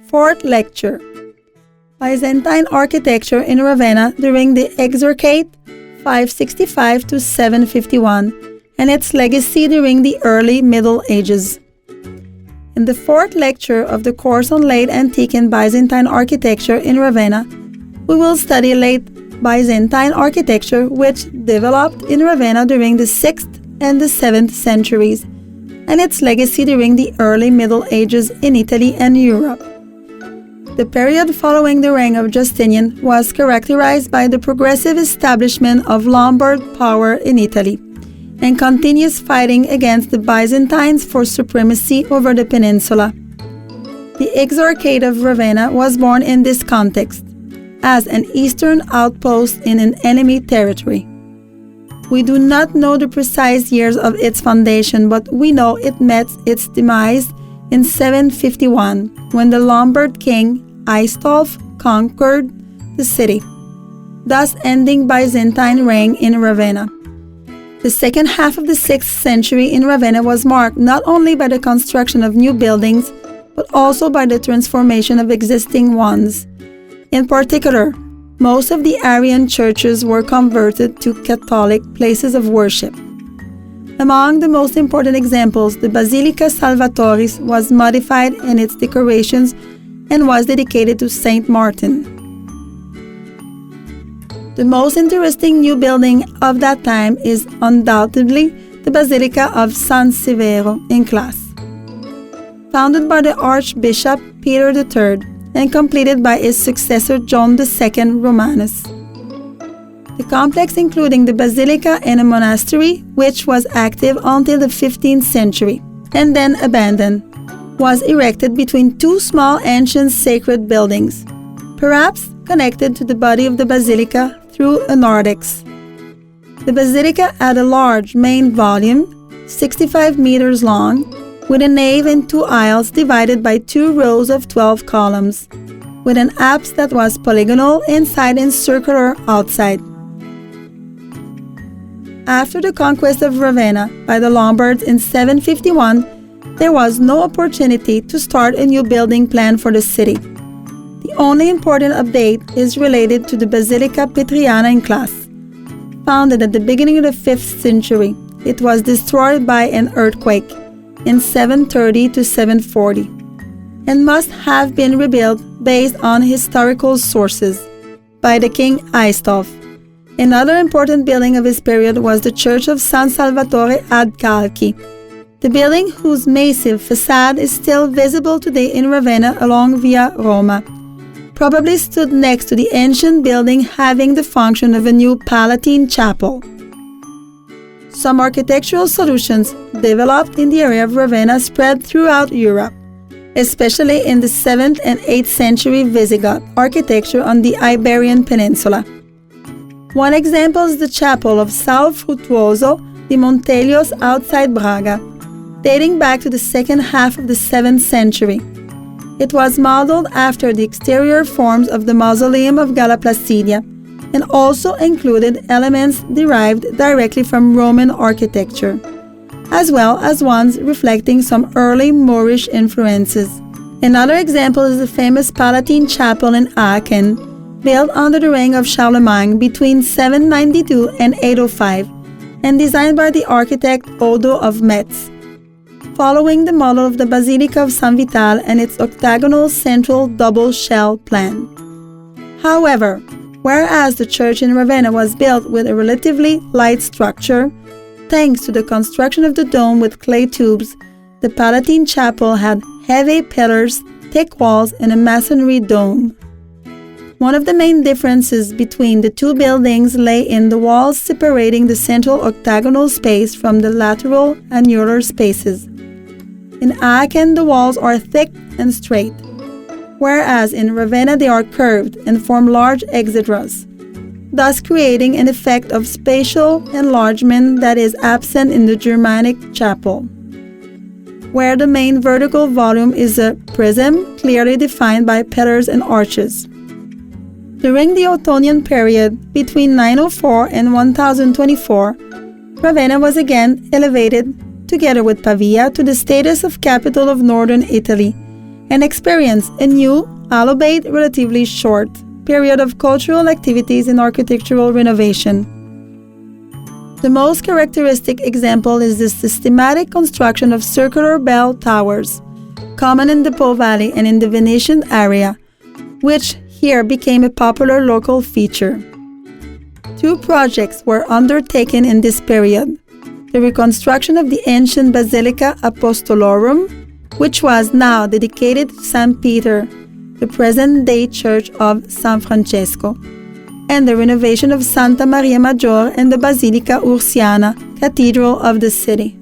Fourth lecture: Byzantine architecture in Ravenna during the Exarchate 565 to 751 and its legacy during the early Middle Ages. In the fourth lecture of the course on late Antique and Byzantine architecture in Ravenna, we will study late Byzantine architecture which developed in Ravenna during the 6th and the 7th centuries, and its legacy during the early Middle Ages in Italy and Europe. The period following the reign of Justinian was characterized by the progressive establishment of Lombard power in Italy and continuous fighting against the Byzantines for supremacy over the peninsula. The Exarchate of Ravenna was born in this context, as an eastern outpost in an enemy territory. We do not know the precise years of its foundation, but we know it met its demise in 751, when the Lombard king Aistulf conquered the city, thus ending Byzantine reign in Ravenna. The second half of the 6th century in Ravenna was marked not only by the construction of new buildings, but also by the transformation of existing ones. In particular, most of the Arian churches were converted to Catholic places of worship. Among the most important examples, the Basilica Salvatore was modified in its decorations and was dedicated to Saint Martin. The most interesting new building of that time is undoubtedly the Basilica of San Sevierville in Classe, founded by the Archbishop Peter III and completed by his successor John II Romanus. The complex, including the basilica and a monastery, which was active until the 15th century and then abandoned, was erected between two small ancient sacred buildings, perhaps connected to the body of the basilica through a narthex. The basilica had a large main volume, 65 meters long, with a nave and two aisles divided by two rows of 12 columns, with an apse that was polygonal inside and circular outside. After the conquest of Ravenna by the Lombards in 751, there was no opportunity to start a new building plan for the city. The only important update is related to the Basilica Petriana in Classe. Founded at the beginning of the 5th century, it was destroyed by an earthquake in 730 to 740 and must have been rebuilt based on historical sources by the king Aistulf. Another important building of his period was the Church of San Salvatore ad Kalki. The building, whose massive facade is still visible today in Ravenna along Via Roma, probably stood next to the ancient building having the function of a new Palatine Chapel. Some architectural solutions developed in the area of Ravenna spread throughout Europe, especially in the 7th and 8th century Visigoth architecture on the Iberian Peninsula. One example is the chapel of São Frutuoso di Montelios outside Braga, dating back to the second half of the 7th century. It was modeled after the exterior forms of the mausoleum of Galla Placidia and also included elements derived directly from Roman architecture, as well as ones reflecting some early Moorish influences. Another example is the famous Palatine Chapel in Aachen, built under the reign of Charlemagne between 792 and 805, and designed by the architect Odo of Metz, following the model of the Basilica of San Vital and its octagonal central double shell plan. However, whereas the church in Ravenna was built with a relatively light structure, thanks to the construction of the dome with clay tubes, the Palatine Chapel had heavy pillars, thick walls, and a masonry dome. One of the main differences between the two buildings lay in the walls separating the central octagonal space from the lateral annular spaces. In Aachen, the walls are thick and straight, whereas in Ravenna they are curved and form large exedras, thus creating an effect of spatial enlargement that is absent in the Germanic chapel, where the main vertical volume is a prism clearly defined by pillars and arches. During the Ottonian period, between 904 and 1024, Ravenna was again elevated, together with Pavia, to the status of capital of northern Italy, and experienced a new, albeit relatively short, period of cultural activities and architectural renovation. The most characteristic example is the systematic construction of circular bell towers, common in the Po Valley and in the Venetian area, which here became a popular local feature. Two projects were undertaken in this period: the reconstruction of the ancient Basilica Apostolorum, which was now dedicated to St. Peter, the present-day Church of San Francesco, and the renovation of Santa Maria Maggiore and the Basilica of Xiana, Cathedral of the city.